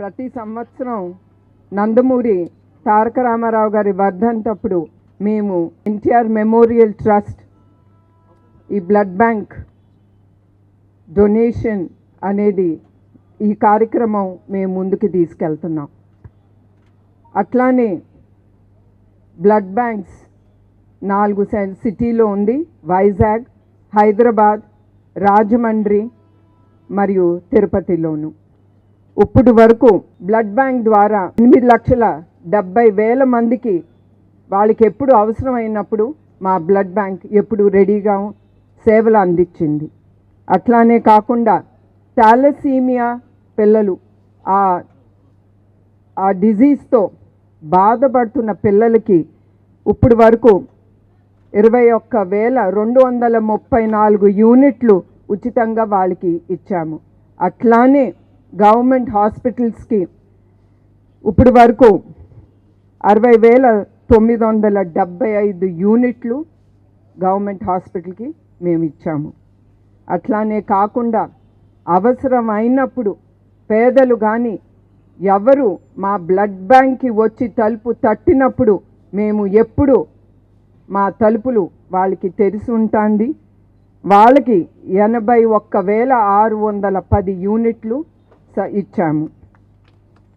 ప్రతి సంవత్సరం నందమూరి తారక రామారావు గారి వర్ధంతప్పుడు మేము ఎన్టీఆర్ మెమోరియల్ ట్రస్ట్ ఈ బ్లడ్ బ్యాంక్ డొనేషన్ అనేది ఈ కార్యక్రమం మేము ముందుకు తీసుకెళ్తున్నాం. అట్లానే బ్లడ్ బ్యాంక్స్ 4 సిటీలో ఉంది, వైజాగ్, హైదరాబాద్, రాజమండ్రి మరియు తిరుపతిలోను. ఇప్పుడు వరకు బ్లడ్ బ్యాంక్ ద్వారా 8,70,000 మందికి వాళ్ళకి ఎప్పుడు అవసరమైనప్పుడు మా బ్లడ్ బ్యాంక్ ఎప్పుడు రెడీగా సేవలు అందించింది. అట్లానే కాకుండా థాలసీమియా పిల్లలు ఆ డిజీజ్తో బాధపడుతున్న పిల్లలకి ఇప్పుడు వరకు 21,234 యూనిట్లు ఉచితంగా వాళ్ళకి ఇచ్చాము. అట్లానే గవర్నమెంట్ హాస్పిటల్స్కి ఇప్పుడు వరకు 60,975 యూనిట్లు గవర్నమెంట్ హాస్పిటల్కి మేము ఇచ్చాము. అట్లానే కాకుండా అవసరమైనప్పుడు పేదలు కానీ ఎవరు మా బ్లడ్ బ్యాంక్కి వచ్చి తలుపు తట్టినప్పుడు మేము ఎప్పుడు మా తలుపులు వాళ్ళకి తెరిచి ఉంటుంది. వాళ్ళకి 81,610 యూనిట్లు ఇచ్చాము.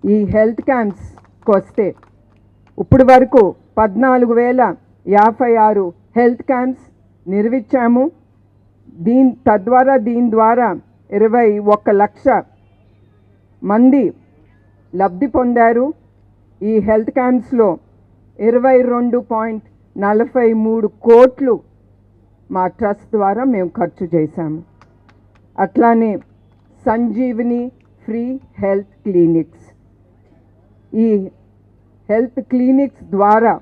ఈ హెల్త్ క్యాంప్స్కి వస్తే ఇప్పుడు వరకు 14,056 హెల్త్ క్యాంప్స్ నిర్మించాము. దీని ద్వారా 21 లక్ష మంది లబ్ధి పొందారు. ఈ హెల్త్ క్యాంప్స్లో 22.43 కోట్లు మా ట్రస్ట్ ద్వారా మేము ఖర్చు చేశాము. అట్లానే సంజీవిని ఫ్రీ హెల్త్ క్లినిక్స్, ఈ హెల్త్ క్లినిక్స్ ద్వారా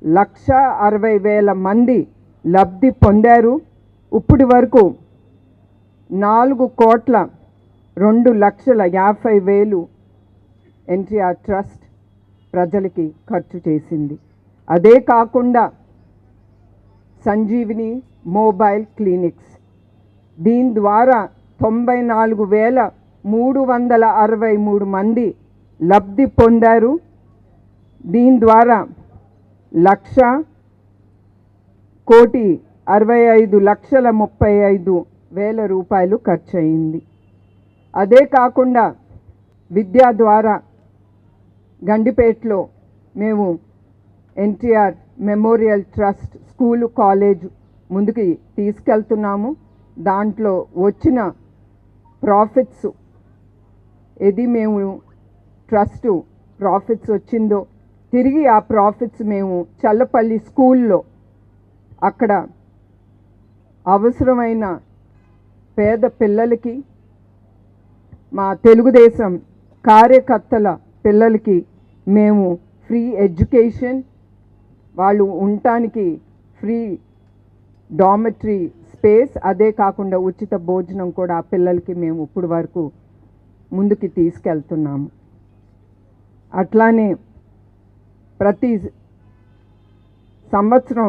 1,60,000 మంది లబ్ధి పొందారు. ఇప్పుడు వరకు 4,02,50,000 ఎన్టీఆర్ ట్రస్ట్ ప్రజలకి ఖర్చు చేసింది. అదే కాకుండా సంజీవిని మొబైల్ క్లినిక్స్, దీని ద్వారా 94,363 మంది లబ్ధి పొందారు. దీని ద్వారా 1,65,35,000 రూపాయలు ఖర్చు అయింది. అదే కాకుండా విద్యా ద్వారా గండిపేటలో మేము NTR memorial trust school college ముందుకి తీసుకెళ్తున్నాము. దాంట్లో వచ్చిన ప్రాఫిట్స్ ఏది మేము ట్రస్ట్ ప్రాఫిట్స్ వచ్చిందో తిరిగి ఆ ప్రాఫిట్స్ మేము చల్లపల్లి స్కూల్లో అక్కడ అవసరమైన పేద పిల్లలకి, మా తెలుగుదేశం కార్యకర్తల పిల్లలకి మేము ఫ్రీ ఎడ్యుకేషన్, వాళ్ళు ఉండటానికి ఫ్రీ డార్మెటరీ స్పేస్, అదే కాకుండా ఉచిత భోజనం కూడా ఆ పిల్లలకి మేము ఇప్పుడు వరకు ముందుకి తీసుకెళ్తున్నాము. అట్లానే ప్రతి సంవత్సరం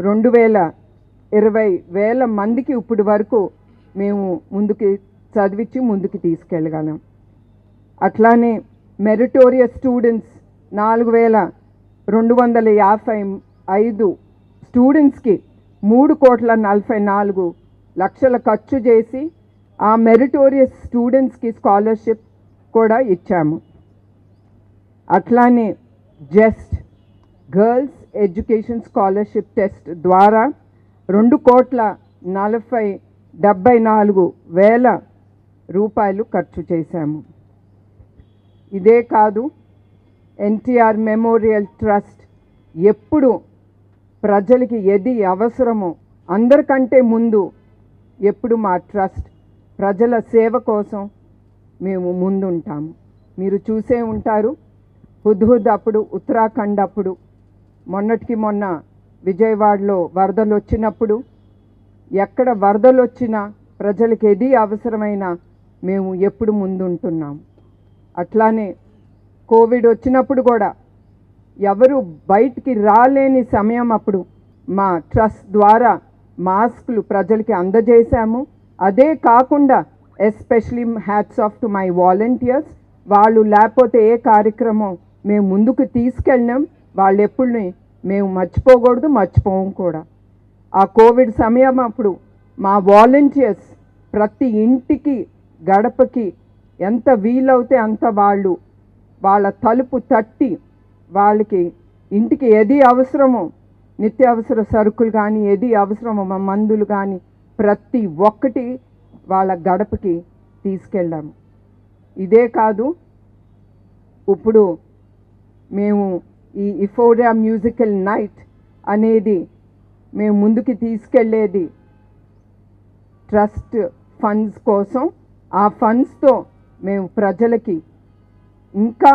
2,20,000 మందికి ఇప్పుడు వరకు మేము ముందుకి చదివించి ముందుకు తీసుకెళ్ళగలం. అట్లానే మెరిటోరియస్ స్టూడెంట్స్ 4,255 స్టూడెంట్స్కి 3,44,00,000 ఖర్చు చేసి ఆ మెరిటోరియస్ స్టూడెంట్స్కి స్కాలర్షిప్ కూడా ఇచ్చాము. అట్లానే just girls education scholarship test ద్వారా 2,40,74,000 రూపాయలు ఖర్చు చేశాము. ఇదే కాదు, ఎన్టీఆర్ మెమోరియల్ ట్రస్ట్ ఎప్పుడు ప్రజలకి ఏది అవసరమో అందరికంటే ముందు ఎప్పుడు మా ట్రస్ట్ ప్రజల సేవ కోసం మేము ముందుంటాము. మీరు చూసే ఉంటారు, హుద్హుద్ అప్పుడు, ఉత్తరాఖండ్ అప్పుడు, మొన్నటికి మొన్న విజయవాడలో వరదలు వచ్చినప్పుడు, ఎక్కడ వరదలు వచ్చినా ప్రజలకు ఏది అవసరమైనా మేము ఎప్పుడు ముందుంటున్నాము. అట్లానే కోవిడ్ వచ్చినప్పుడు కూడా ఎవరు బయటికి రాలేని సమయం అప్పుడు మా ట్రస్ట్ ద్వారా మాస్కులు ప్రజలకి అందజేశాము. అదే కాకుండా especially hats off to my volunteers, వాళ్ళు లేకపోతే ఏ కార్యక్రమం మేము ముందుకు తీసుకెళ్ళినాం, వాళ్ళు ఎప్పుడు మేము మర్చిపోకూడదు, మర్చిపోము కూడా. ఆ కోవిడ్ సమయం అప్పుడు మా వాలంటీర్స్ ప్రతి ఇంటికి గడపకి ఎంత వీలవుతే అంత వాళ్ళ తలుపు తట్టి వాళ్ళకి ఇంటికి ఏది అవసరమో, నిత్యావసర సరుకులు కానీ ఏది అవసరమో, మా మందులు కానీ ప్రతి ఒక్కటి వాళ్ళ గడపకి తీసుకెళ్ళాము. ఇదే కాదు, ఇప్పుడు మేము ఈ ఇఫోరియా మ్యూజికల్ నైట్ అనేది మేము ముందుకు తీసుకెళ్ళేది ట్రస్ట్ ఫండ్స్ కోసం. ఆ ఫండ్స్తో మేము ప్రజలకి ఇంకా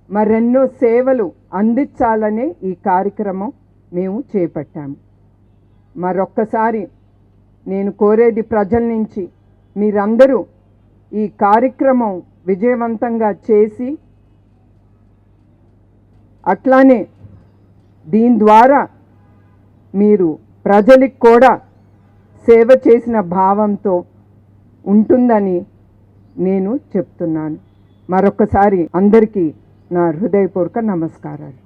మరెన్నో సేవలు అందించాలనే ఈ కార్యక్రమం మేము చేపట్టాము. మరొక్కసారి నేను కోరేది ప్రజల నుంచి, మీరందరూ ఈ కార్యక్రమం విజయవంతంగా చేసి అట్లానే దీని ద్వారా మీరు ప్రజలకు కూడా సేవ చేసిన భావంతో ఉంటుందని నేను చెప్తున్నాను. మరొకసారి అందరికీ నా హృదయపూర్వక నమస్కారాలు.